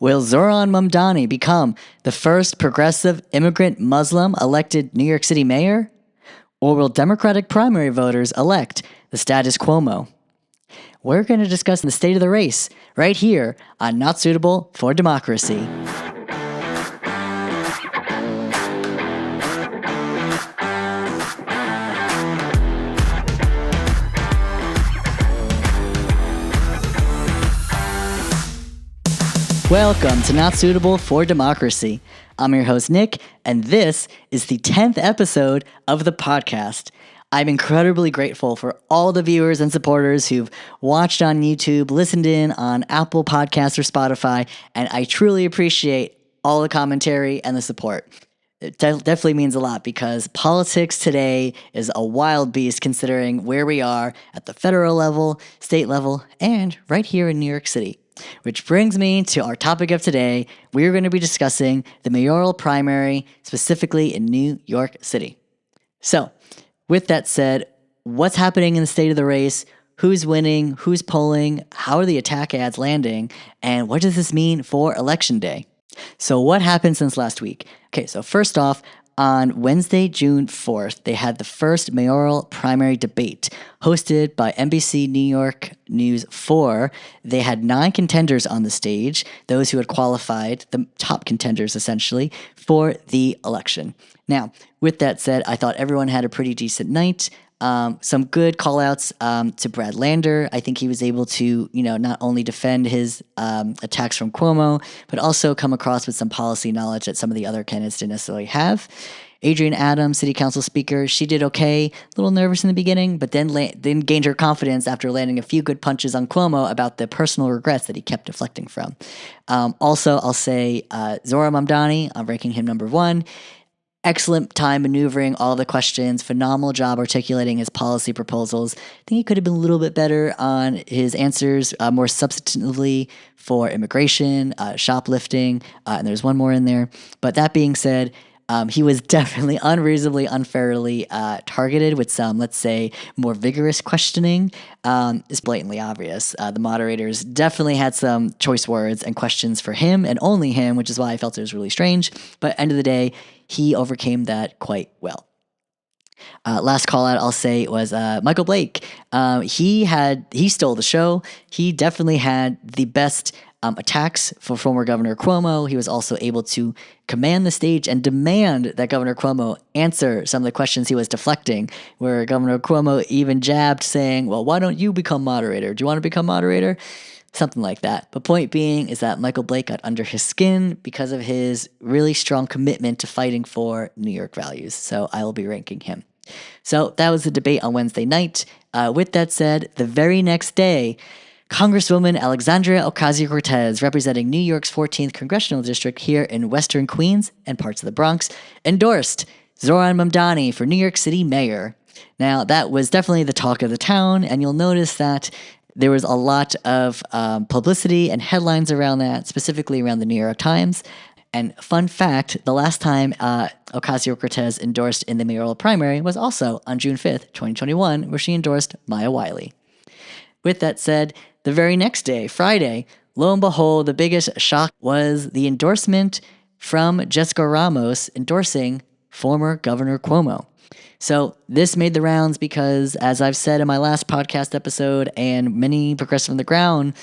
Will Zohran Mamdani become the first progressive immigrant Muslim elected New York City mayor? Or will Democratic primary voters elect the status Cuomo? We're going to discuss the state of the race right here on Not Suitable for Democracy. Welcome to Not Suitable for Democracy. I'm your host, Nick, and this is the 10th episode of the podcast. I'm incredibly grateful for all the viewers and supporters who've watched on YouTube, listened in on Apple Podcasts or Spotify, and I truly appreciate all the commentary and the support. It definitely means a lot because politics today is a wild beast considering where we are at the federal level, state level, and right here in New York City. Which brings me to our topic of today. We're going to be discussing the mayoral primary, specifically in New York City. So, with that said, what's happening in the state of the race? Who's winning? Who's polling? How are the attack ads landing? And what does this mean for Election Day? So, what happened since last week? Okay, so first off, on Wednesday, June 4th, they had the first mayoral primary debate hosted by NBC New York News 4. They had 9 contenders on the stage, those who had qualified, the top contenders essentially, for the election. Now, with that said, I thought everyone had a pretty decent night. Some good call-outs to Brad Lander. I think he was able to, not only defend his attacks from Cuomo, but also come across with some policy knowledge that some of the other candidates didn't necessarily have. Adrienne Adams, City Council Speaker, she did okay. A little nervous in the beginning, but then gained her confidence after landing a few good punches on Cuomo about the personal regrets that he kept deflecting from. Also, I'll say Zohran Mamdani, I'm ranking him number 1. Excellent time maneuvering all the questions, phenomenal job articulating his policy proposals. I think he could have been a little bit better on his answers, more substantively for immigration, shoplifting, and there's one more in there. But that being said, he was definitely unreasonably, unfairly targeted with some, let's say, more vigorous questioning. It's blatantly obvious. The moderators definitely had some choice words and questions for him and only him, which is why I felt it was really strange. But end of the day, he overcame that quite well. Last call out I'll say was Michael Blake. He stole the show. He definitely had the best attacks for former Governor Cuomo. He was also able to command the stage and demand that Governor Cuomo answer some of the questions he was deflecting, where Governor Cuomo even jabbed saying, well, why don't you become moderator? Do you want to become moderator? Something like that. But point being is that Michael Blake got under his skin because of his really strong commitment to fighting for New York values. So I will be ranking him. So that was the debate on Wednesday night. With that said, the very next day, Congresswoman Alexandria Ocasio-Cortez, representing New York's 14th Congressional District here in Western Queens and parts of the Bronx, endorsed Zohran Mamdani for New York City mayor. Now, that was definitely the talk of the town, and you'll notice that there was a lot of publicity and headlines around that, specifically around the New York Times. And fun fact, the last time Ocasio-Cortez endorsed in the mayoral primary was also on June 5th, 2021, where she endorsed Maya Wiley. With that said, the very next day, Friday, lo and behold, the biggest shock was the endorsement from Jessica Ramos endorsing former Governor Cuomo. So this made the rounds because, as I've said in my last podcast episode and many progressive on the ground,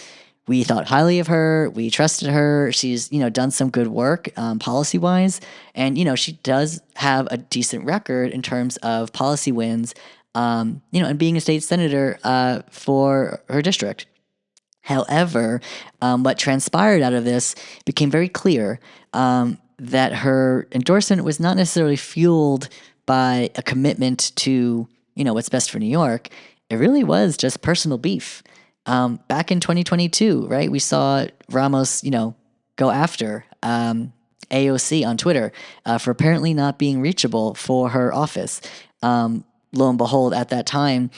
we thought highly of her. We trusted her. She's, done some good work policy-wise. And, she does have a decent record in terms of policy wins, and being a state senator for her district. However, what transpired out of this became very clear that her endorsement was not necessarily fueled by a commitment to, what's best for New York. It really was just personal beef. Back in 2022, right, we saw Ramos, go after AOC on Twitter for apparently not being reachable for her office. Lo and behold, at that time,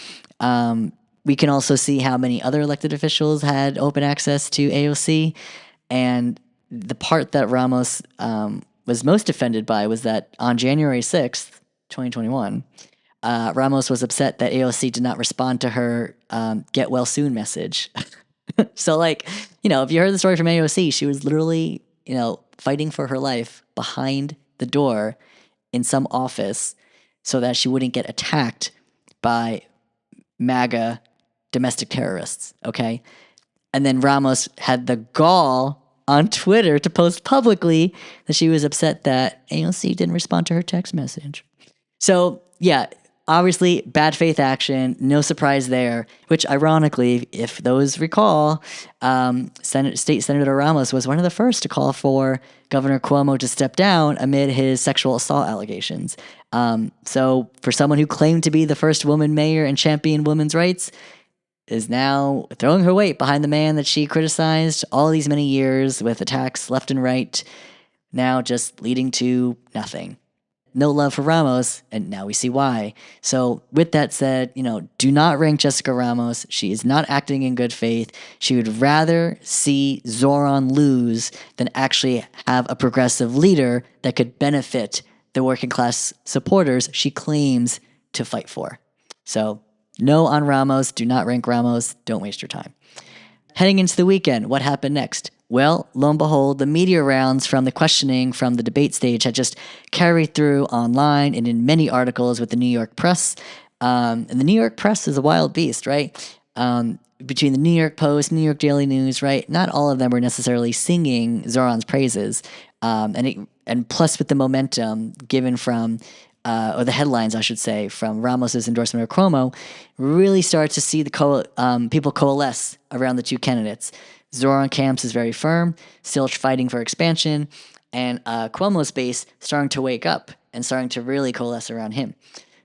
we can also see how many other elected officials had open access to AOC. And the part that Ramos was most offended by was that on January 6th, 2021, Ramos was upset that AOC did not respond to her get well soon message. So, like, if you heard the story from AOC, she was literally, fighting for her life behind the door in some office so that she wouldn't get attacked by MAGA domestic terrorists. Okay. And then Ramos had the gall on Twitter to post publicly that she was upset that AOC didn't respond to her text message. So, yeah, obviously, bad faith action, no surprise there, which ironically, if those recall, State Senator Ramos was one of the first to call for Governor Cuomo to step down amid his sexual assault allegations. So for someone who claimed to be the first woman mayor and champion women's rights, is now throwing her weight behind the man that she criticized all these many years with attacks left and right, now just leading to nothing. No love for Ramos, and now we see why. So with that said, do not rank Jessica Ramos. She is not acting in good faith. She would rather see Zohran lose than actually have a progressive leader that could benefit the working class supporters she claims to fight for. So no on Ramos. Do not rank Ramos. Don't waste your time. Heading into the weekend, what happened next? Well, lo and behold, the media rounds from the questioning from the debate stage had just carried through online and in many articles with the New York press. And the New York press is a wild beast, right? Between the New York Post, New York Daily News, right? Not all of them were necessarily singing Zohran's praises. And plus with the momentum given from or the headlines, I should say, from Ramos's endorsement of Cuomo, really start to see the people coalesce around the two candidates. Zohran camps is very firm, still fighting for expansion, and Cuomo's base starting to wake up and starting to really coalesce around him.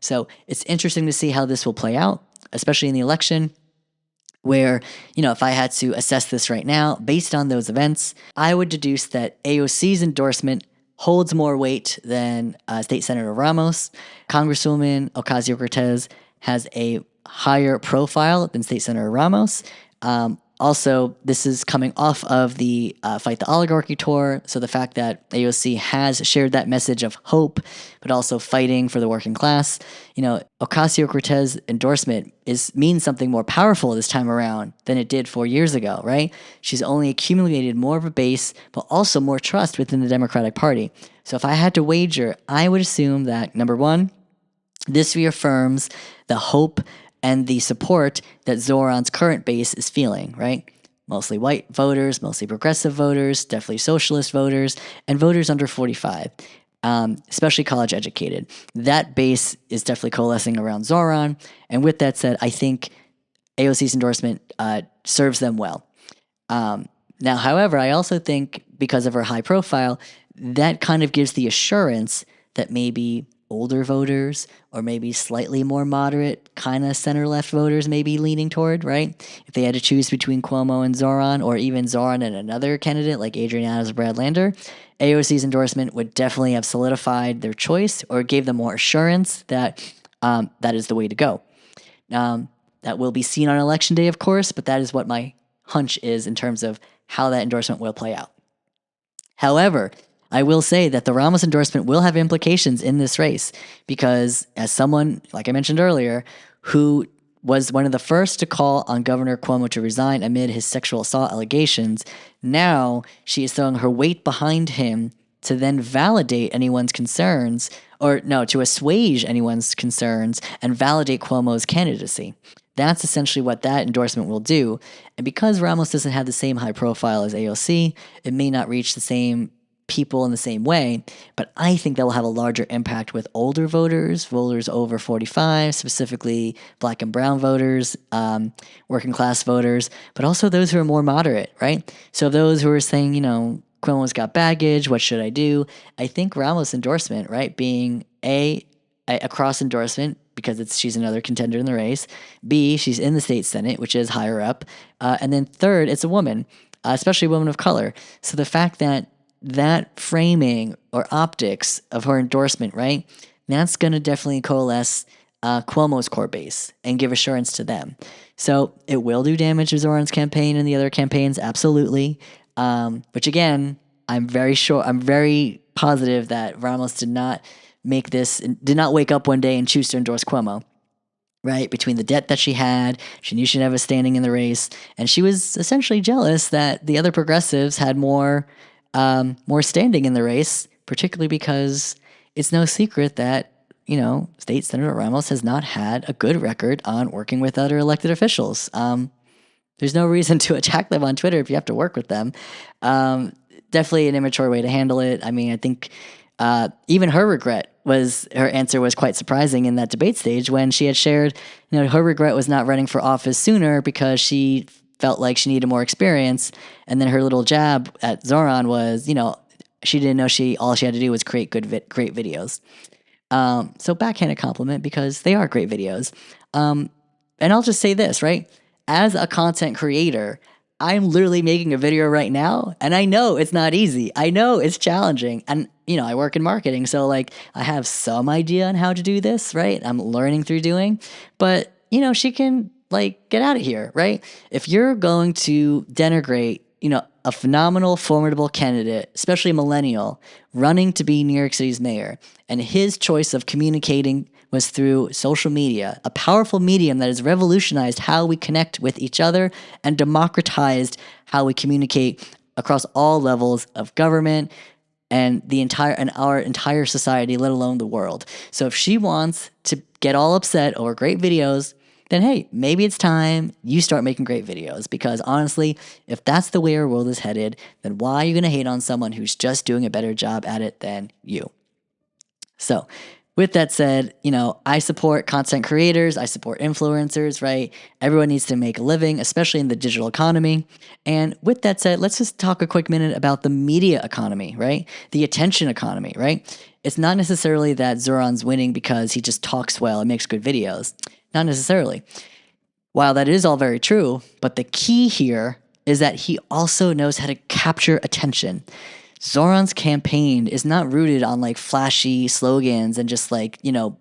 So it's interesting to see how this will play out, especially in the election, where, if I had to assess this right now, based on those events, I would deduce that AOC's endorsement holds more weight than State Senator Ramos. Congresswoman Ocasio-Cortez has a higher profile than State Senator Ramos. Also, this is coming off of the Fight the Oligarchy tour, so the fact that AOC has shared that message of hope, but also fighting for the working class. Ocasio-Cortez endorsement means something more powerful this time around than it did 4 years ago, right? She's only accumulated more of a base, but also more trust within the Democratic Party. So if I had to wager, I would assume that, number one, this reaffirms the hope and the support that Zohran's current base is feeling, right? Mostly white voters, mostly progressive voters, definitely socialist voters, and voters under 45, especially college educated. That base is definitely coalescing around Zohran. And with that said, I think AOC's endorsement serves them well. Now, however, I also think because of her high profile, that kind of gives the assurance that maybe older voters or maybe slightly more moderate kind of center-left voters may be leaning toward, right? If they had to choose between Cuomo and Zohran or even Zohran and another candidate like Adrienne Adams or Brad Lander, AOC's endorsement would definitely have solidified their choice or gave them more assurance that that is the way to go. That will be seen on election day, of course, but that is what my hunch is in terms of how that endorsement will play out. However, I will say that the Ramos endorsement will have implications in this race because as someone, like I mentioned earlier, who was one of the first to call on Governor Cuomo to resign amid his sexual assault allegations, now she is throwing her weight behind him to then validate anyone's concerns, or no, to assuage anyone's concerns and validate Cuomo's candidacy. That's essentially what that endorsement will do. And because Ramos doesn't have the same high profile as AOC, it may not reach the same people in the same way, but I think that will have a larger impact with older voters, voters over 45, specifically black and brown voters, working class voters, but also those who are more moderate, right? So those who are saying, Cuomo's got baggage, what should I do? I think Ramos' endorsement, right, being a cross endorsement because she's another contender in the race, B, she's in the state Senate, which is higher up, and then third, it's a woman, especially a woman of color. So the fact that framing or optics of her endorsement, right, that's going to definitely coalesce Cuomo's core base and give assurance to them. So it will do damage to Zohran's campaign and the other campaigns, absolutely. Which again, I'm very positive that Ramos did not wake up one day and choose to endorse Cuomo. right? Between the debt that she had, she knew she didn't have a standing in the race, and she was essentially jealous that the other progressives had more standing in the race, particularly because it's no secret that State Senator Ramos has not had a good record on working with other elected officials. There's no reason to attack them on Twitter if you have to work with them. Definitely an immature way to handle it. I mean, I think even her answer was quite surprising in that debate stage when she had shared, her regret was not running for office sooner because she felt like she needed more experience. And then her little jab at Zohran was, she didn't know all she had to do was create great videos. So backhanded compliment because they are great videos. And I'll just say this, right? As a content creator, I'm literally making a video right now, and I know it's not easy. I know it's challenging. And, I work in marketing, so like I have some idea on how to do this, right? I'm learning through doing. But, she can like get out of here, right? If you're going to denigrate, a phenomenal, formidable candidate, especially a millennial, running to be New York City's mayor, and his choice of communicating was through social media, a powerful medium that has revolutionized how we connect with each other and democratized how we communicate across all levels of government and our entire society, let alone the world. So if she wants to get all upset over great videos, then hey, maybe it's time you start making great videos, because honestly, if that's the way our world is headed, then why are you going to hate on someone who's just doing a better job at it than you? So with that said, I support content creators, I support influencers, right? Everyone needs to make a living, especially in the digital economy. And with that said, let's just talk a quick minute about the media economy, right? The attention economy, right? It's not necessarily that Zohran's winning because he just talks well and makes good videos. Not necessarily. While that is all very true, but the key here is that he also knows how to capture attention. Zohran's campaign is not rooted on like flashy slogans and just like,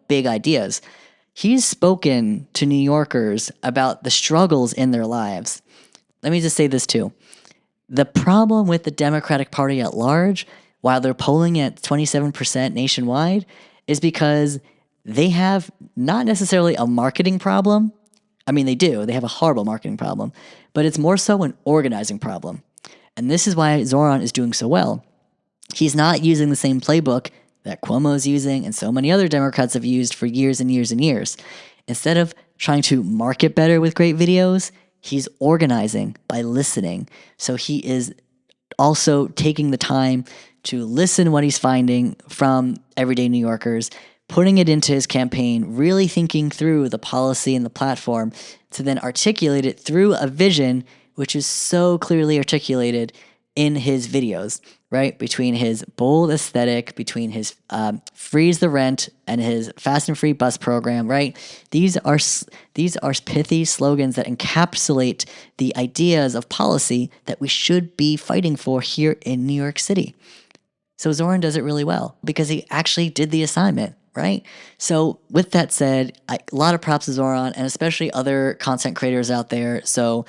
big ideas. He's spoken to New Yorkers about the struggles in their lives. Let me just say this too. The problem with the Democratic Party at large, while they're polling at 27% nationwide, is because they have not necessarily a marketing problem. I mean, they do. They have a horrible marketing problem, but it's more so an organizing problem. And this is why Zohran is doing so well. He's not using the same playbook that Cuomo's using and so many other Democrats have used for years and years and years. Instead of trying to market better with great videos, he's organizing by listening. So he is also taking the time to listen what he's finding from everyday New Yorkers, putting it into his campaign, really thinking through the policy and the platform to then articulate it through a vision which is so clearly articulated in his videos, right? Between his bold aesthetic, between his freeze the rent and his fast and free bus program, right? These are pithy slogans that encapsulate the ideas of policy that we should be fighting for here in New York City. So Zohran does it really well because he actually did the assignment, right? So with that said, a lot of props to Zohran and especially other content creators out there. So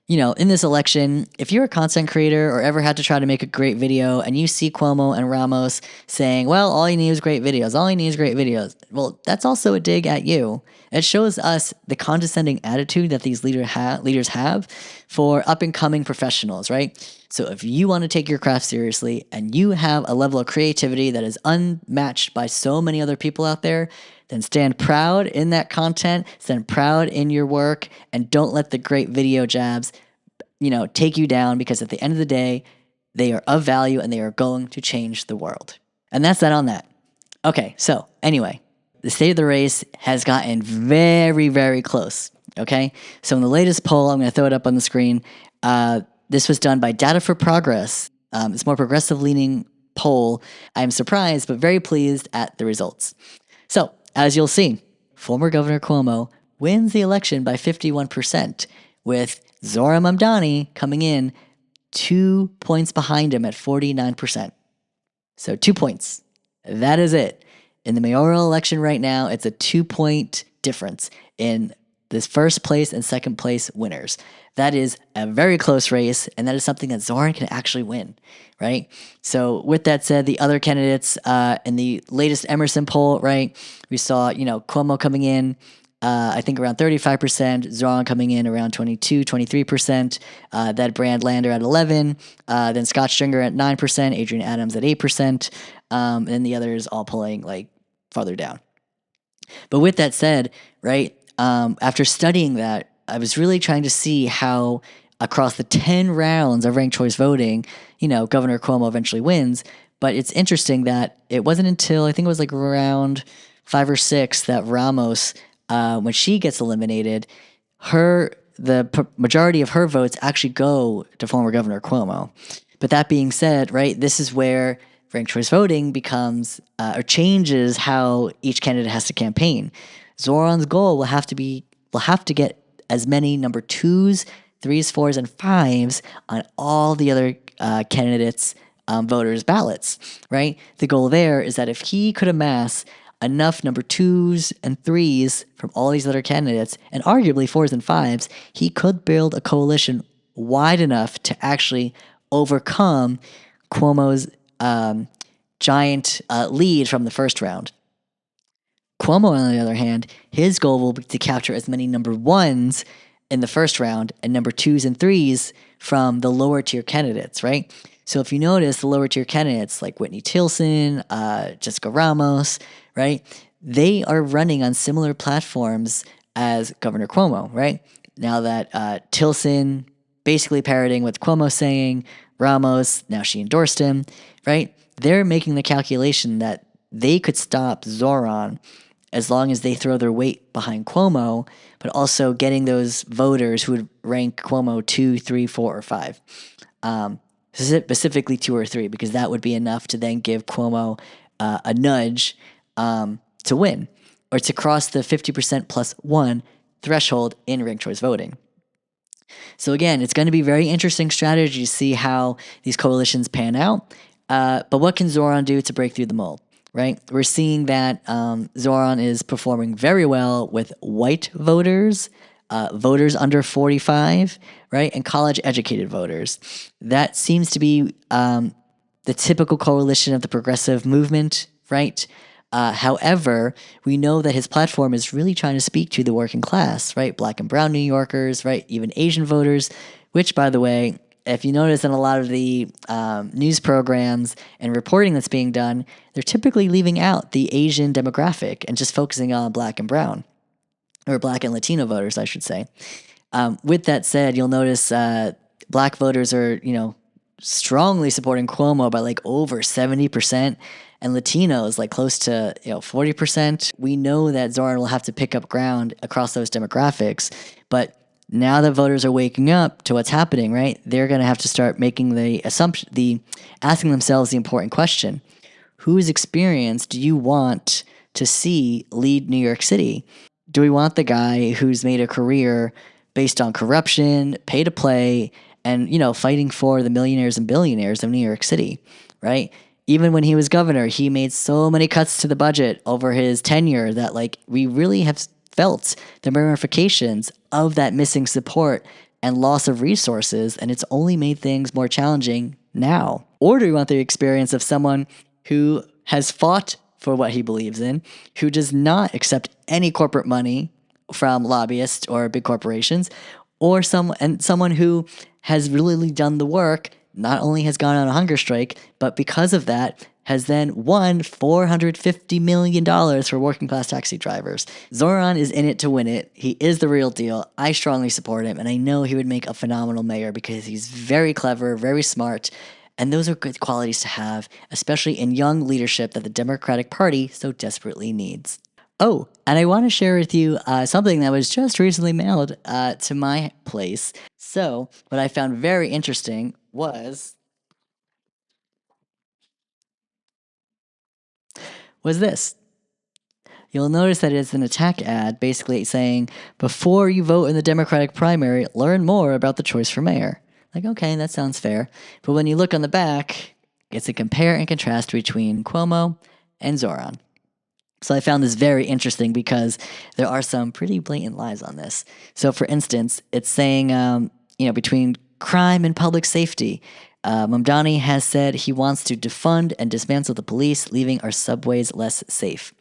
in this election, if you're a content creator or ever had to try to make a great video and you see Cuomo and Ramos saying, well, all you need is great videos, all you need is great videos. Well, that's also a dig at you. It shows us the condescending attitude that these leaders have for up and coming professionals, right? So if you want to take your craft seriously and you have a level of creativity that is unmatched by so many other people out there, then stand proud in that content, stand proud in your work, and don't let the great video jabs, take you down, because at the end of the day, they are of value and they are going to change the world. And that's that on that. Okay, so anyway, the state of the race has gotten very, very close. Okay, so in the latest poll, I'm going to throw it up on the screen. This was done by Data for Progress. It's a more progressive-leaning poll. I'm surprised, but very pleased at the results. So, as you'll see, former Governor Cuomo wins the election by 51%, with Zohran Mamdani coming in 2 points behind him at 49%. So 2 points. That is it. In the mayoral election right now, it's a 2-point difference in this first place and second place winners. That is a very close race, and that is something that Zohran can actually win, right? So with that said, the other candidates in the latest Emerson poll, right, we saw, Cuomo coming in I think around 35%, Zohran coming in around 22, 23%, that Brand Lander at 11, then Scott Stringer at 9%, Adrian Adams at 8%, and the others all pulling like farther down. But with that said, right, after studying that, I was really trying to see how across the 10 rounds of ranked choice voting, Governor Cuomo eventually wins. But it's interesting that it wasn't until I think it was like around 5 or 6 that Ramos, when she gets eliminated, the majority of her votes actually go to former Governor Cuomo. But that being said, right, this is where ranked choice voting becomes or changes how each candidate has to campaign. Zohran's goal will have to get as many number 2s, 3s, 4s, and 5s on all the other candidates' voters' ballots, right? The goal there is that if he could amass enough number 2s and 3s from all these other candidates, and arguably 4s and 5s, he could build a coalition wide enough to actually overcome Cuomo's giant lead from the first round. Cuomo, on the other hand, his goal will be to capture as many number 1s in the first round and number 2s and 3s from the lower tier candidates, right? So if you notice, the lower tier candidates like Whitney Tilson, Jessica Ramos, right? They are running on similar platforms as Governor Cuomo, right? Now that Tilson basically parroting what Cuomo's saying, Ramos, now she endorsed him, right? They're making the calculation that they could stop Zohran as long as they throw their weight behind Cuomo, but also getting those voters who would rank Cuomo 2, 3, 4, or 5. Specifically 2 or 3, because that would be enough to then give Cuomo a nudge to win or to cross the 50% plus 1 threshold in ranked choice voting. So again, it's going to be very interesting strategy to see how these coalitions pan out. But what can Zohran do to break through the mold, right? We're seeing that Zohran is performing very well with white voters, voters under 45, right? And college-educated voters. That seems to be the typical coalition of the progressive movement, right? However, we know that his platform is really trying to speak to the working class, right? Black and brown New Yorkers, right? Even Asian voters, which, by the way, if you notice in a lot of the news programs and reporting that's being done, they're typically leaving out the Asian demographic and just focusing on black and brown, or black and Latino voters, I should say. With that said, you'll notice black voters are, strongly supporting Cuomo by like over 70%, and Latinos like close to 40%. We know that Zohran will have to pick up ground across those demographics, but now that voters are waking up to what's happening, right? They're going to have to start making asking themselves the important question: whose experience do you want to see lead New York City? Do we want the guy who's made a career based on corruption, pay to play, and fighting for the millionaires and billionaires of New York City, right? Even when he was governor, he made so many cuts to the budget over his tenure that we really have felt the ramifications of that missing support and loss of resources, and it's only made things more challenging now. Or do we want the experience of someone who has fought for what he believes in, who does not accept any corporate money from lobbyists or big corporations, or someone who has really done the work, not only has gone on a hunger strike, but because of that has then won $450 million for working class taxi drivers. Zohran is in it to win it. He is the real deal. I strongly support him, and I know he would make a phenomenal mayor because he's very clever, very smart, and those are good qualities to have, especially in young leadership that the Democratic Party so desperately needs. Oh, and I want to share with you something that was just recently mailed to my place. So, what I found very interesting was this. You'll notice that it's an attack ad basically saying, before you vote in the Democratic primary, learn more about the choice for mayor. Okay, that sounds fair. But when you look on the back, it's a compare and contrast between Cuomo and Zohran. So I found this very interesting because there are some pretty blatant lies on this. So for instance, it's saying, between crime and public safety, Mamdani has said he wants to defund and dismantle the police, leaving our subways less safe.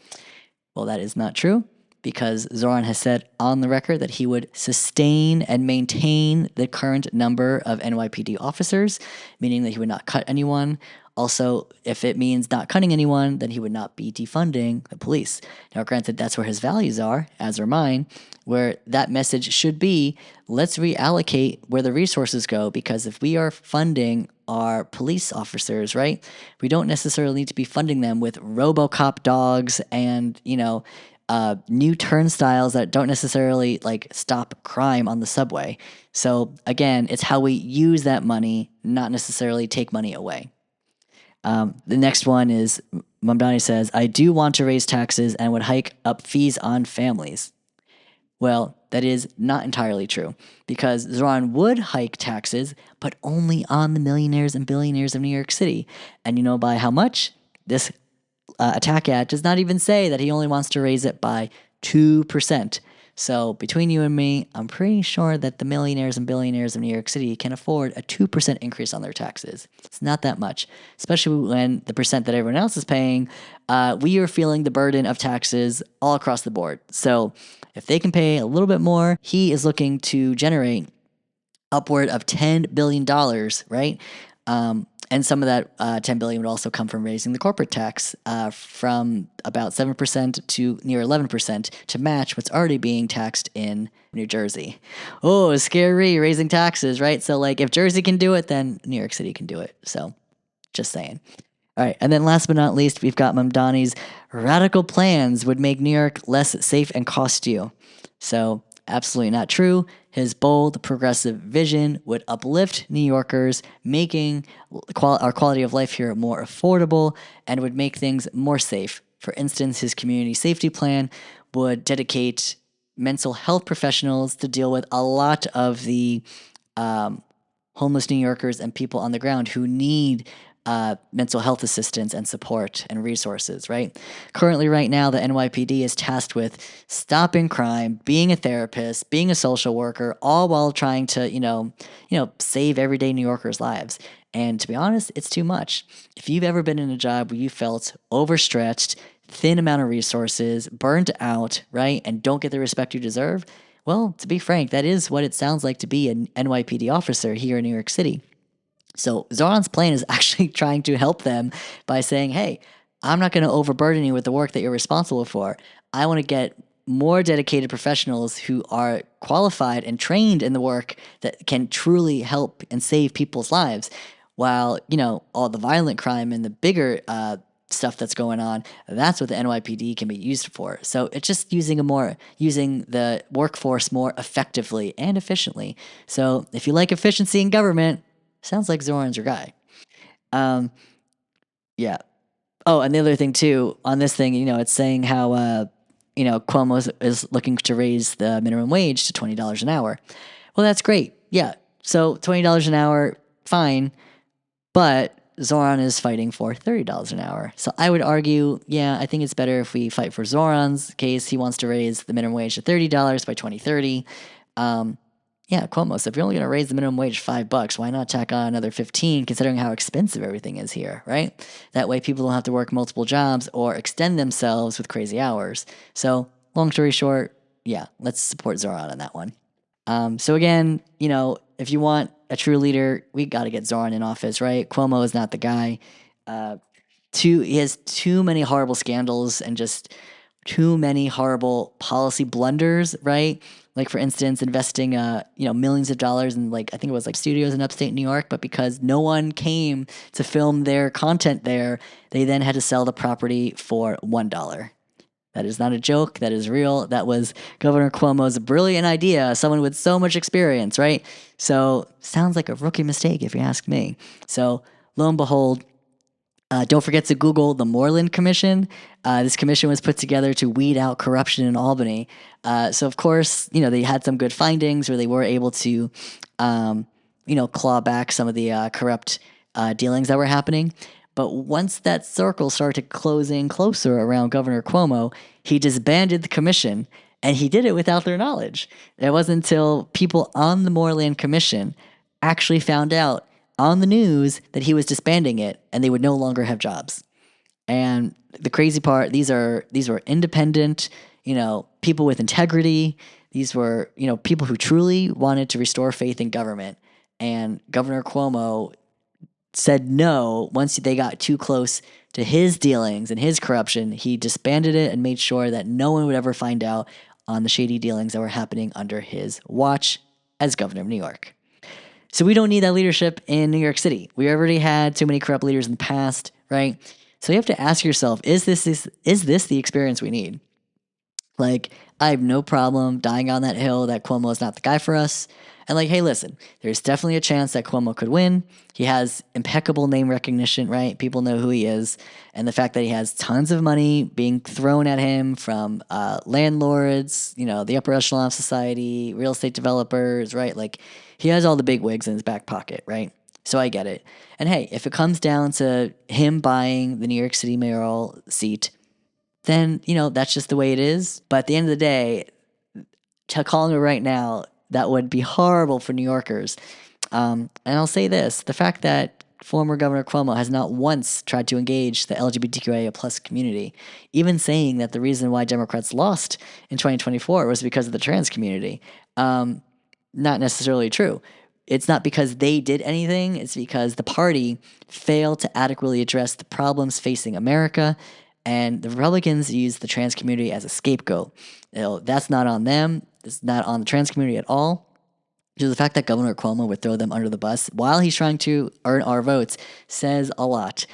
Well, that is not true. because Zohran has said on the record that he would sustain and maintain the current number of NYPD officers, meaning that he would not cut anyone. Also, if it means not cutting anyone, then he would not be defunding the police. Now, granted, that's where his values are, as are mine, where that message should be, let's reallocate where the resources go, because if we are funding our police officers, right, we don't necessarily need to be funding them with RoboCop dogs and, new turnstiles that don't necessarily like stop crime on the subway. So again, it's how we use that money, not necessarily take money away. The next one is Mamdani says, I do want to raise taxes and would hike up fees on families. Well, that is not entirely true, because Zohran would hike taxes, but only on the millionaires and billionaires of New York City. And you know by how much? This Attack Ad does not even say that he only wants to raise it by 2%. So between you and me, I'm pretty sure that the millionaires and billionaires of New York City can afford a 2% increase on their taxes. It's not that much, especially when the percent that everyone else is paying, we are feeling the burden of taxes all across the board. So if they can pay a little bit more, he is looking to generate upward of $10 billion, right? And some of that $10 billion would also come from raising the corporate tax from about 7% to near 11% to match what's already being taxed in New Jersey. Oh, scary, raising taxes, right? So like if Jersey can do it, then New York City can do it. So just saying. All right, and then last but not least, we've got Mamdani's radical plans would make New York less safe and cost you. So absolutely not true. His bold, progressive vision would uplift New Yorkers, making our quality of life here more affordable, and would make things more safe. For instance, his community safety plan would dedicate mental health professionals to deal with a lot of the homeless New Yorkers and people on the ground who need mental health assistance and support and resources, right? Currently, right now, the NYPD is tasked with stopping crime, being a therapist, being a social worker, all while trying to, save everyday New Yorkers' lives. And to be honest, it's too much. If you've ever been in a job where you felt overstretched, thin amount of resources, burnt out, right, and don't get the respect you deserve, well, to be frank, that is what it sounds like to be an NYPD officer here in New York City. So Zohran's plan is actually trying to help them by saying, hey, I'm not going to overburden you with the work that you're responsible for. I want to get more dedicated professionals who are qualified and trained in the work that can truly help and save people's lives. While, all the violent crime and the bigger stuff that's going on, that's what the NYPD can be used for. So it's just using the workforce more effectively and efficiently. So if you like efficiency in government, sounds like Zohran's your guy. Yeah. Oh, and the other thing too, on this thing, it's saying how, Cuomo is looking to raise the minimum wage to $20 an hour. Well, that's great. Yeah. So $20 an hour, fine. But Zohran is fighting for $30 an hour. So I would argue, I think it's better if we fight for Zohran's case. He wants to raise the minimum wage to $30 by 2030. Cuomo, so if you're only going to raise the minimum wage $5, why not tack on another 15, considering how expensive everything is here, right? That way people don't have to work multiple jobs or extend themselves with crazy hours. So long story short, let's support Zohran on that one. So again, if you want a true leader, we got to get Zohran in office, right? Cuomo is not the guy. He has too many horrible scandals and just too many horrible policy blunders, right? Like, for instance, investing, millions of dollars in, I think it was studios in upstate New York, but because no one came to film their content there, they then had to sell the property for $1. That is not a joke. That is real. That was Governor Cuomo's brilliant idea. Someone with so much experience, right? So, sounds like a rookie mistake if you ask me. So, lo and behold, don't forget to Google the Moreland Commission. This commission was put together to weed out corruption in Albany. So, of course, they had some good findings where they were able to, claw back some of the corrupt dealings that were happening. But once that circle started closing closer around Governor Cuomo, he disbanded the commission, and he did it without their knowledge. It wasn't until people on the Moreland Commission actually found out on the news that he was disbanding it, and they would no longer have jobs. And the crazy part, these were independent, people with integrity. These were, people who truly wanted to restore faith in government. And Governor Cuomo said no once they got too close to his dealings and his corruption. He disbanded it and made sure that no one would ever find out on the shady dealings that were happening under his watch as governor of New York. So we don't need that leadership in New York City. We already had too many corrupt leaders in the past, right? So you have to ask yourself, is this the experience we need? Like, I have no problem dying on that hill that Cuomo is not the guy for us. And like, hey, listen, there's definitely a chance that Cuomo could win. He has impeccable name recognition, right? People know who he is. And the fact that he has tons of money being thrown at him from landlords, the upper echelon of society, real estate developers, right? Like, he has all the big wigs in his back pocket, right? So I get it. And hey, if it comes down to him buying the New York City mayoral seat, then, that's just the way it is. But at the end of the day, calling it right now, that would be horrible for New Yorkers. And I'll say this, the fact that former Governor Cuomo has not once tried to engage the LGBTQIA plus community, even saying that the reason why Democrats lost in 2024 was because of the trans community. Not necessarily true. It's not because they did anything. It's because the party failed to adequately address the problems facing America, and the Republicans used the trans community as a scapegoat. That's not on them. It's not on the trans community at all. So the fact that Governor Cuomo would throw them under the bus while he's trying to earn our votes says a lot.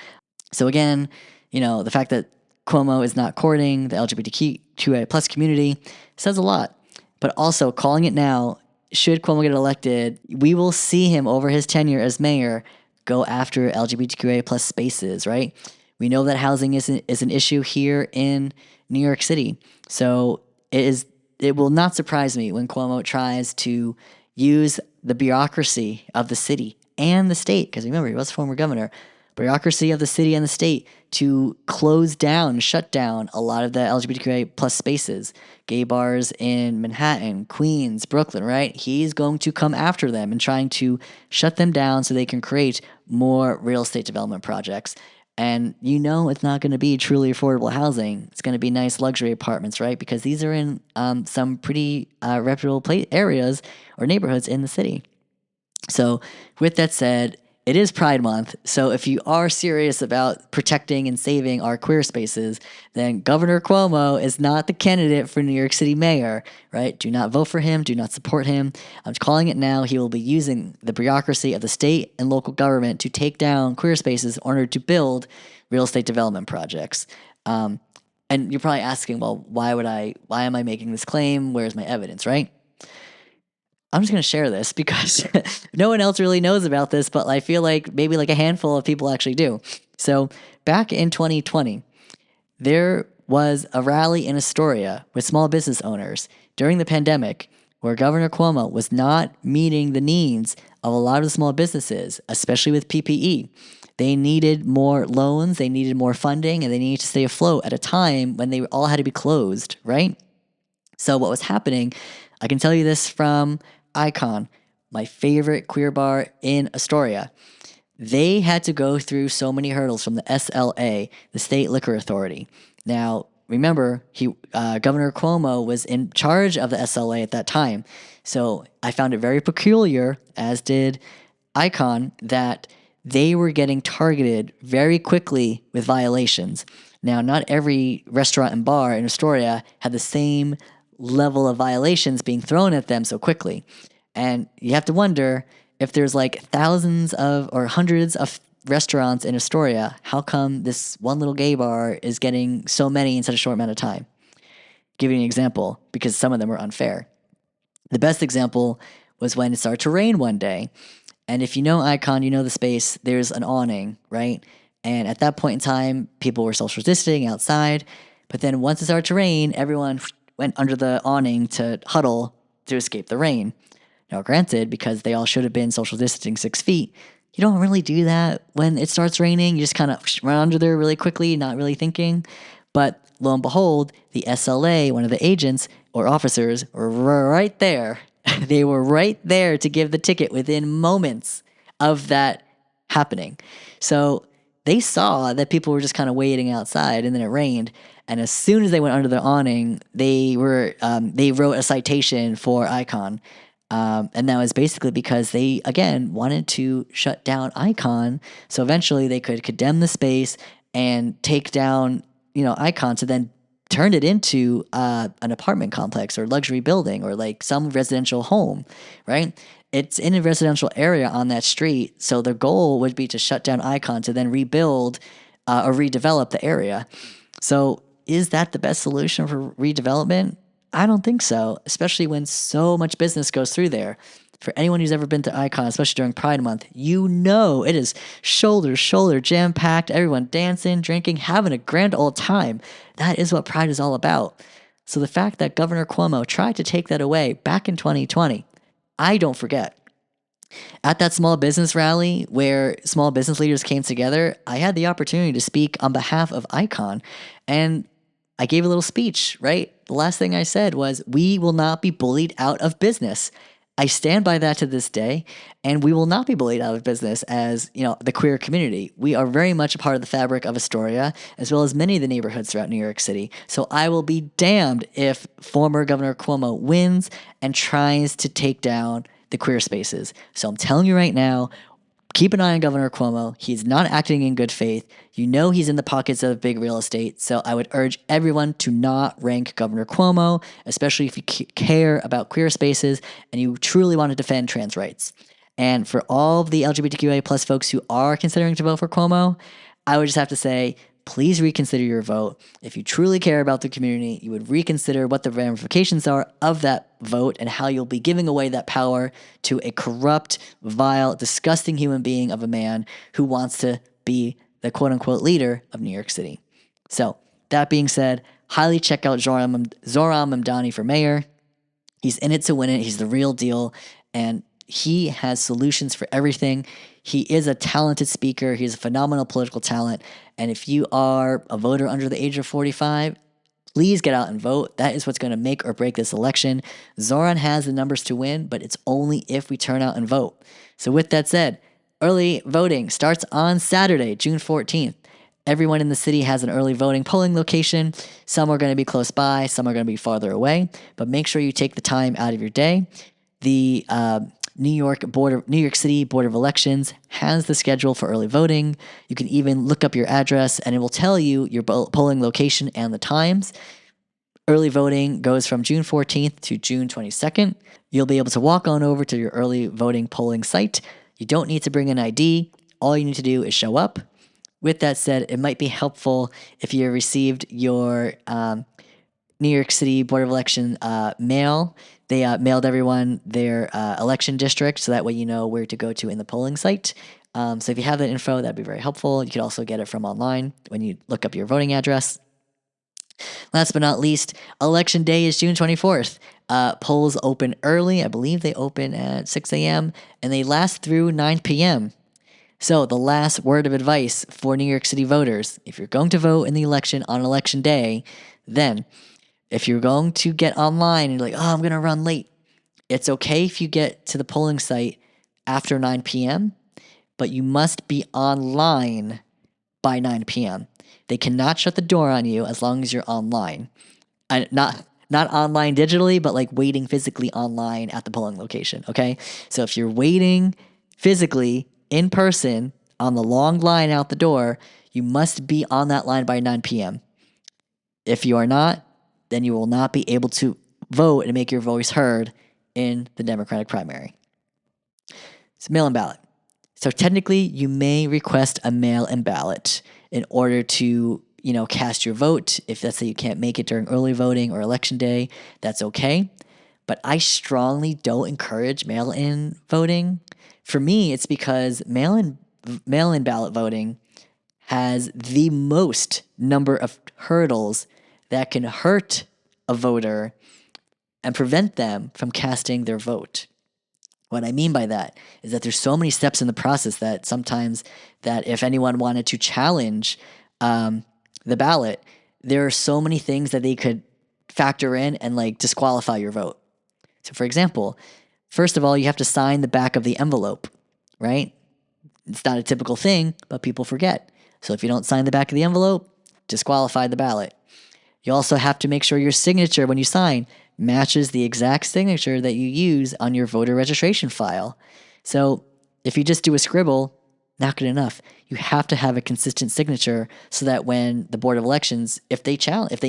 So again, the fact that Cuomo is not courting the LGBTQIA plus community says a lot. But also calling it now, should Cuomo get elected, we will see him over his tenure as mayor go after LGBTQIA plus spaces, right? We know that housing is an issue here in New York City. So it will not surprise me when Cuomo tries to use the bureaucracy of the city and the state, because remember, he was former governor, bureaucracy of the city and the state to close down, shut down a lot of the LGBTQIA plus spaces, gay bars in Manhattan, Queens, Brooklyn, right? He's going to come after them and trying to shut them down so they can create more real estate development projects. And it's not going to be truly affordable housing. It's going to be nice luxury apartments, right? Because these are in some pretty reputable areas or neighborhoods in the city. So with that said, it is Pride Month. So if you are serious about protecting and saving our queer spaces, then Governor Cuomo is not the candidate for New York City mayor, right? Do not vote for him. Do not support him. I'm calling it now. He will be using the bureaucracy of the state and local government to take down queer spaces in order to build real estate development projects. And you're probably asking, well, why am I making this claim? Where's my evidence, right? I'm just going to share this because no one else really knows about this, but I feel like maybe like a handful of people actually do. So back in 2020, there was a rally in Astoria with small business owners during the pandemic where Governor Cuomo was not meeting the needs of a lot of the small businesses, especially with PPE. They needed more loans, they needed more funding, and they needed to stay afloat at a time when they all had to be closed, right? So what was happening, I can tell you this from Icon, my favorite queer bar in Astoria. They had to go through so many hurdles from the SLA, the State Liquor Authority. Now, remember, Governor Cuomo was in charge of the SLA at that time. So I found it very peculiar, as did Icon, that they were getting targeted very quickly with violations. Now, not every restaurant and bar in Astoria had the same level of violations being thrown at them so quickly. And you have to wonder, if there's like thousands of or hundreds of restaurants in Astoria, how come this one little gay bar is getting so many in such a short amount of time? Give you an example, because some of them were unfair. The best example was when it started to rain one day. And if you know Icon, you know the space, there's an awning, right? And at that point in time, people were social distancing outside. But then once it started to rain, everyone went under the awning to huddle to escape the rain. Now, granted, because they all should have been social distancing 6 feet, you don't really do that when it starts raining. You just kind of run under there really quickly, not really thinking. But lo and behold, the SLA, one of the agents or officers, were right there. They were right there to give the ticket within moments of that happening. So they saw that people were just kind of waiting outside, and then it rained. And as soon as they went under the awning, they wrote a citation for Icon. And that was basically because they, again, wanted to shut down Icon. So eventually they could condemn the space and take down, Icon, to then turn it into an apartment complex or luxury building or like some residential home, right? It's in a residential area on that street. So the goal would be to shut down Icon to then rebuild or redevelop the area. So is that the best solution for redevelopment? I don't think so, especially when so much business goes through there. For anyone who's ever been to Icon, especially during Pride Month, it is shoulder to shoulder, jam packed, everyone dancing, drinking, having a grand old time. That is what Pride is all about. So the fact that Governor Cuomo tried to take that away back in 2020, I don't forget. At that small business rally where small business leaders came together, I had the opportunity to speak on behalf of Icon, and I gave a little speech, right? The last thing I said was, we will not be bullied out of business. I stand by that to this day, and we will not be bullied out of business as, the queer community. We are very much a part of the fabric of Astoria, as well as many of the neighborhoods throughout New York City. So I will be damned if former Governor Cuomo wins and tries to take down the queer spaces. So I'm telling you right now, keep an eye on Governor Cuomo. He's not acting in good faith. He's in the pockets of big real estate. So I would urge everyone to not rank Governor Cuomo, especially if you care about queer spaces and you truly want to defend trans rights. And for all of the LGBTQIA plus folks who are considering to vote for Cuomo, I would just have to say, please reconsider your vote. If you truly care about the community, you would reconsider what the ramifications are of that vote and how you'll be giving away that power to a corrupt, vile, disgusting human being of a man who wants to be the quote-unquote leader of New York City. So, that being said, highly check out Zohran Mamdani for mayor. He's in it to win it. He's the real deal. And he has solutions for everything. He is a talented speaker. He's a phenomenal political talent. And if you are a voter under the age of 45, please get out and vote. That is what's going to make or break this election. Zohran has the numbers to win, but it's only if we turn out and vote. So with that said, early voting starts on Saturday, June 14th. Everyone in the city has an early voting polling location. Some are going to be close by, some are going to be farther away, but make sure you take the time out of your day. The New York City Board of Elections has the schedule for early voting. You can even look up your address and it will tell you your polling location and the times. Early voting goes from June 14th to June 22nd. You'll be able to walk on over to your early voting polling site. You don't need to bring an ID. All you need to do is show up. With that said, it might be helpful if you received your New York City Board of Election mail. They mailed everyone their election district, so that way you know where to go to in the polling site. So if you have that info, that'd be very helpful. You could also get it from online when you look up your voting address. Last but not least, Election Day is June 24th. Polls open early. I believe they open at 6 a.m. and they last through 9 p.m. So the last word of advice for New York City voters, if you're going to vote in the election on Election Day, then if you're going to get online and you're like, I'm going to run late, it's okay if you get to the polling site after 9 p.m., but you must be online by 9 p.m. They cannot shut the door on you as long as you're online. Not online digitally, but like waiting physically online at the polling location, okay? So if you're waiting physically in person on the long line out the door, you must be on that line by 9 p.m. If you are not, then you will not be able to vote and make your voice heard in the Democratic primary. It's mail-in ballot. So technically, you may request a mail-in ballot in order to, cast your vote. If let's say you can't make it during early voting or election day, that's okay. But I strongly don't encourage mail-in voting. For me, it's because mail-in ballot voting has the most number of hurdles that can hurt a voter and prevent them from casting their vote. What I mean by that is that there's so many steps in the process that sometimes that if anyone wanted to challenge the ballot, there are so many things that they could factor in and like disqualify your vote. So for example, first of all, you have to sign the back of the envelope, right? It's not a typical thing, but people forget. So if you don't sign the back of the envelope, disqualify the ballot. You also have to make sure your signature when you sign matches the exact signature that you use on your voter registration file. So if you just do a scribble, not good enough. You have to have a consistent signature so that when the Board of Elections, if they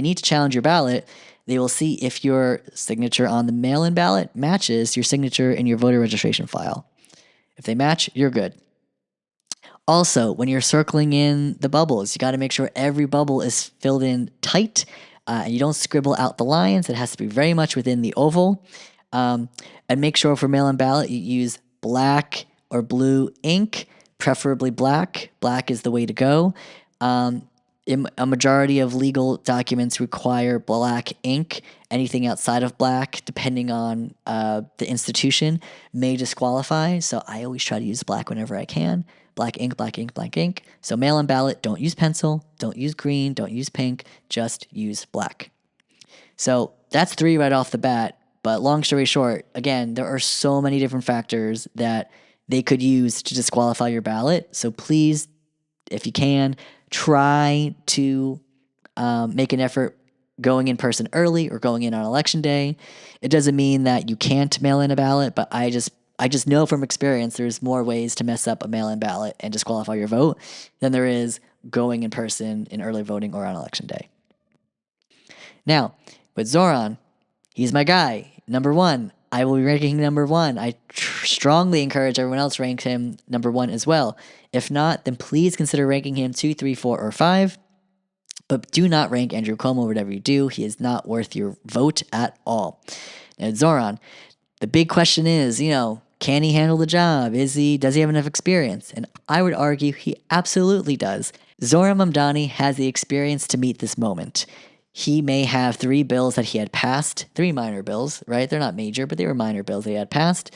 need to challenge your ballot, they will see if your signature on the mail-in ballot matches your signature in your voter registration file. If they match, you're good. Also, when you're circling in the bubbles, you got to make sure every bubble is filled in tight. And you don't scribble out the lines. It has to be very much within the oval. And make sure for mail-in ballot, you use black or blue ink, preferably black. Black is the way to go. A majority of legal documents require black ink. Anything outside of black, depending on the institution, may disqualify. So I always try to use black whenever I can. Black ink, black ink, black ink. So mail-in ballot, don't use pencil, don't use green, don't use pink, just use black. So that's 3 right off the bat. But long story short, again, there are so many different factors that they could use to disqualify your ballot. So please, if you can, try to make an effort going in person early or going in on election day. It doesn't mean that you can't mail in a ballot, but I just know from experience there's more ways to mess up a mail-in ballot and disqualify your vote than there is going in person in early voting or on election day. Now, with Zohran, he's my guy. Number 1. I will be ranking him number 1. I strongly encourage everyone else to rank him number 1 as well. If not, then please consider ranking him 2, 3, 4, or 5. But do not rank Andrew Cuomo, whatever you do. He is not worth your vote at all. Now, Zohran, the big question is, can he handle the job? Does he have enough experience? And I would argue he absolutely does. Zohran Mamdani has the experience to meet this moment. He may have 3 bills that he had passed, 3 minor bills, right? They're not major, but they were minor bills that he had passed.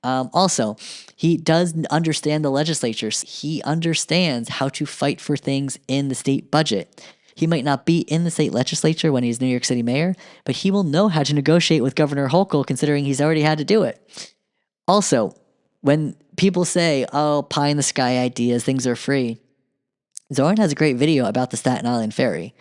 Also, he does understand the legislature. He understands how to fight for things in the state budget. He might not be in the state legislature when he's New York City mayor, but he will know how to negotiate with Governor Hochul, considering he's already had to do it. Also, when people say, oh, pie in the sky ideas, things are free, Zohran has a great video about the Staten Island ferry.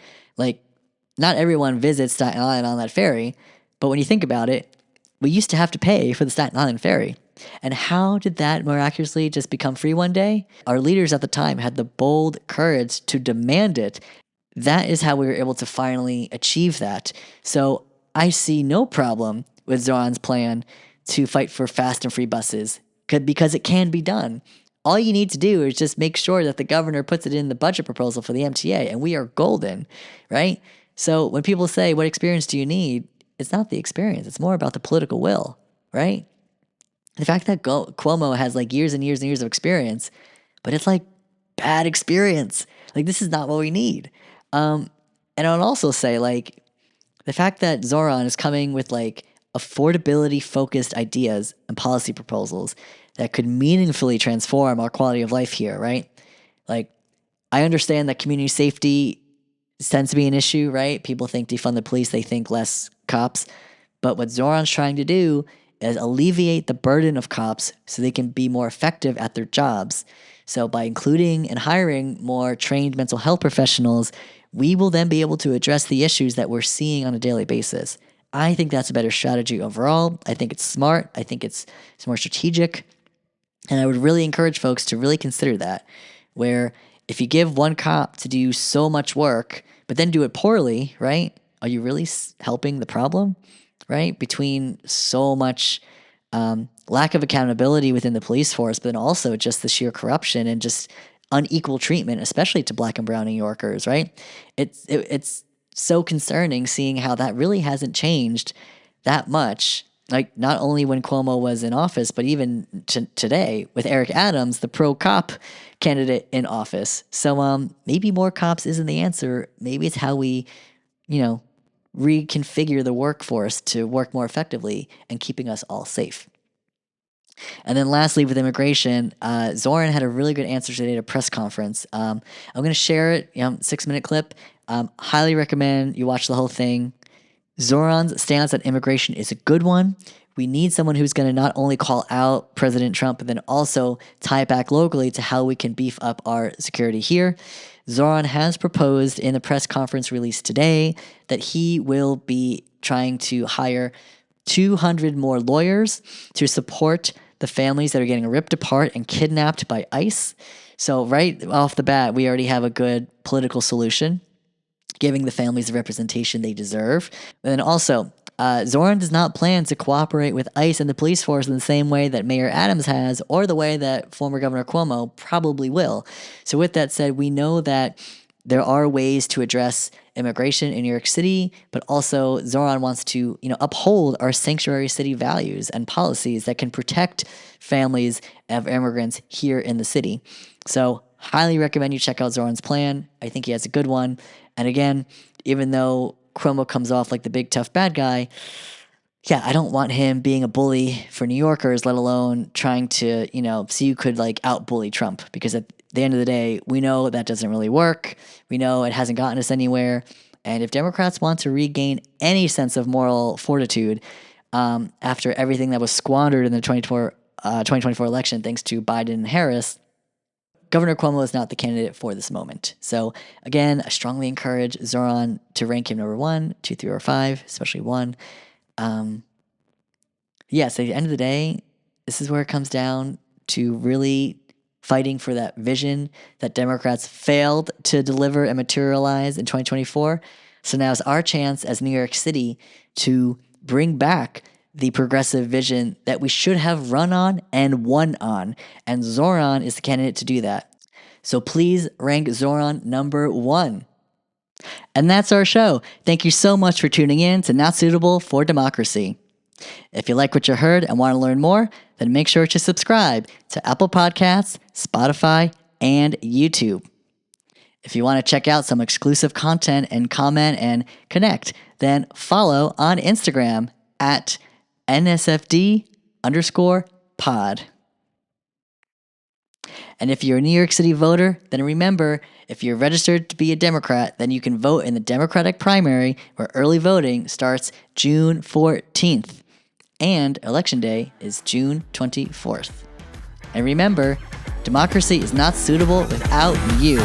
Not everyone visits Staten Island on that ferry, but when you think about it, we used to have to pay for the Staten Island ferry. And how did that miraculously just become free one day? Our leaders at the time had the bold courage to demand it. That is how we were able to finally achieve that. So I see no problem with Zohran's plan to fight for fast and free buses because it can be done. All you need to do is just make sure that the governor puts it in the budget proposal for the MTA, and we are golden, right? So when people say, what experience do you need? It's not the experience. It's more about the political will, right? The fact that Cuomo has years and years and years of experience, but it's bad experience. This is not what we need. And I would also say the fact that Zohran is coming with affordability focused ideas and policy proposals that could meaningfully transform our quality of life here, right? I understand that community safety tends to be an issue, right? People think defund the police, they think less cops. But what Zohran's trying to do is alleviate the burden of cops so they can be more effective at their jobs. So by including and hiring more trained mental health professionals, we will then be able to address the issues that we're seeing on a daily basis. I think that's a better strategy overall. I think it's smart. I think it's more strategic. And I would really encourage folks to really consider that, where if you give one cop to do so much work, but then do it poorly, right? Are you really helping the problem, right? Between so much lack of accountability within the police force, but then also just the sheer corruption and just unequal treatment, especially to Black and brown New Yorkers, right? It's so concerning seeing how that really hasn't changed that much. Not only when Cuomo was in office, but even today with Eric Adams, the pro-cop candidate in office. So maybe more cops isn't the answer. Maybe it's how we, reconfigure the workforce to work more effectively and keeping us all safe. And then lastly, with immigration, Zohran had a really good answer today at a press conference. I'm going to share it, 6-minute clip. Highly recommend you watch the whole thing. Zohran's stance on immigration is a good one. we need someone who's going to not only call out President Trump, but then also tie it back locally to how we can beef up our security here. Zohran has proposed in the press conference released today that he will be trying to hire 200 more lawyers to support the families that are getting ripped apart and kidnapped by ICE. So right off the bat, we already have a good political solution, giving the families the representation they deserve. And then also, Zohran does not plan to cooperate with ICE and the police force in the same way that Mayor Adams has, or the way that former Governor Cuomo probably will. So with that said, we know that there are ways to address immigration in New York City, but also Zohran wants to, uphold our sanctuary city values and policies that can protect families of immigrants here in the city. So highly recommend you check out Zohran's plan. I think he has a good one. And again, even though Cuomo comes off like the big tough bad guy, yeah, I don't want him being a bully for New Yorkers, let alone trying to, see who could like out-bully Trump. Because at the end of the day, we know that doesn't really work. We know it hasn't gotten us anywhere. And if Democrats want to regain any sense of moral fortitude after everything that was squandered in the 2024 election, thanks to Biden and Harris, Governor Cuomo is not the candidate for this moment. So again, I strongly encourage Zohran to rank him number 1, 2, 3, or 5, especially 1. So at the end of the day, this is where it comes down to really fighting for that vision that Democrats failed to deliver and materialize in 2024. So now is our chance as New York City to bring back the progressive vision that we should have run on and won on. And Zohran is the candidate to do that. So please rank Zohran number 1. And that's our show. Thank you so much for tuning in to Not Suitable for Democracy. If you like what you heard and want to learn more, then make sure to subscribe to Apple Podcasts, Spotify, and YouTube. If you want to check out some exclusive content and comment and connect, then follow on Instagram at NSFD_pod. And if you're a New York City voter, then remember, if you're registered to be a Democrat, then you can vote in the Democratic primary, where early voting starts June 14th. And Election Day is June 24th. And remember, democracy is not suitable without you.